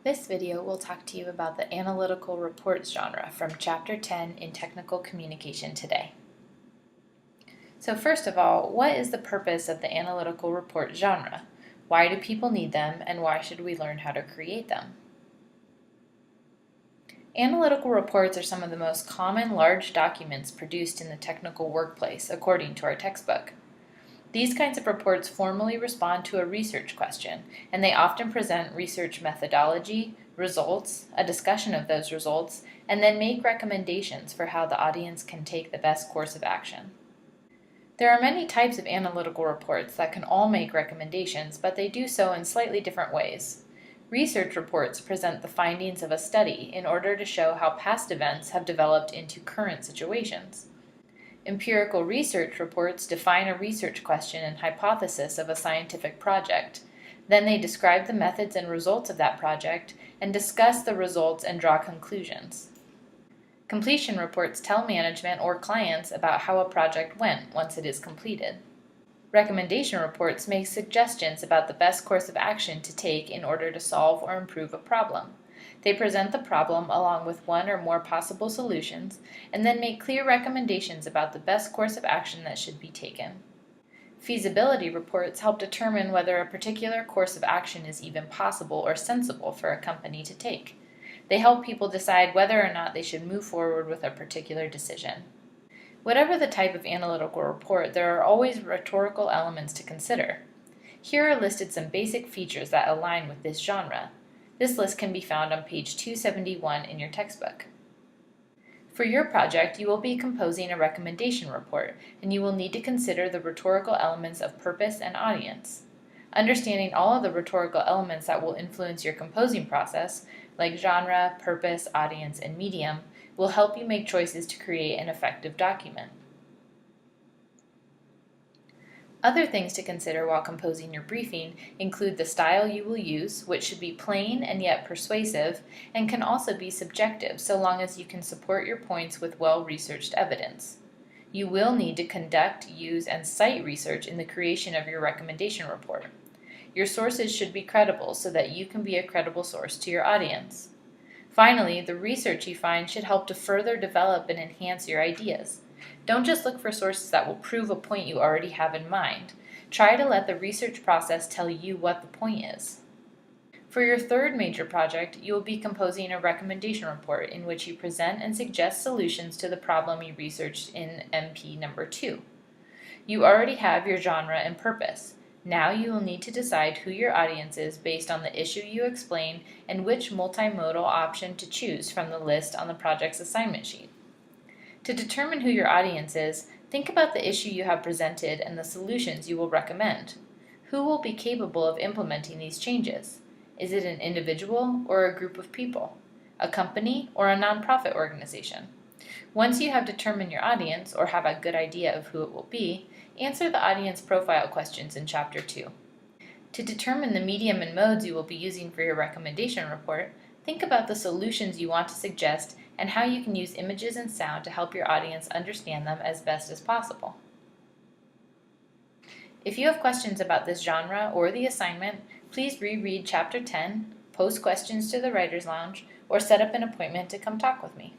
This video will talk to you about the analytical reports genre from Chapter 10 in Technical Communication today. So first of all, what is the purpose of the analytical report genre? Why do people need them, and why should we learn how to create them? Analytical reports are some of the most common large documents produced in the technical workplace, according to our textbook. These kinds of reports formally respond to a research question, and they often present research methodology, results, a discussion of those results, and then make recommendations for how the audience can take the best course of action. There are many types of analytical reports that can all make recommendations, but they do so in slightly different ways. Research reports present the findings of a study in order to show how past events have developed into current situations. Empirical research reports define a research question and hypothesis of a scientific project. Then they describe the methods and results of that project and discuss the results and draw conclusions. Completion reports tell management or clients about how a project went once it is completed. Recommendation reports make suggestions about the best course of action to take in order to solve or improve a problem. They present the problem along with one or more possible solutions, and then make clear recommendations about the best course of action that should be taken. Feasibility reports help determine whether a particular course of action is even possible or sensible for a company to take. They help people decide whether or not they should move forward with a particular decision. Whatever the type of analytical report, there are always rhetorical elements to consider. Here are listed some basic features that align with this genre. This list can be found on page 271 in your textbook. For your project, you will be composing a recommendation report, and you will need to consider the rhetorical elements of purpose and audience. Understanding all of the rhetorical elements that will influence your composing process, like genre, purpose, audience, and medium, will help you make choices to create an effective document. Other things to consider while composing your briefing include the style you will use, which should be plain and yet persuasive, and can also be subjective so long as you can support your points with well-researched evidence. You will need to conduct, use, and cite research in the creation of your recommendation report. Your sources should be credible so that you can be a credible source to your audience. Finally, the research you find should help to further develop and enhance your ideas. Don't just look for sources that will prove a point you already have in mind. Try to let the research process tell you what the point is. For your third major project, you will be composing a recommendation report in which you present and suggest solutions to the problem you researched in MP number 2. You already have your genre and purpose. Now you will need to decide who your audience is based on the issue you explain and which multimodal option to choose from the list on the project's assignment sheet. To determine who your audience is, think about the issue you have presented and the solutions you will recommend. Who will be capable of implementing these changes? Is it an individual or a group of people? A company or a nonprofit organization? Once you have determined your audience or have a good idea of who it will be, answer the audience profile questions in Chapter 2. To determine the medium and modes you will be using for your recommendation report, think about the solutions you want to suggest and how you can use images and sound to help your audience understand them as best as possible. If you have questions about this genre or the assignment, please reread Chapter 10, post questions to the Writer's Lounge, or set up an appointment to come talk with me.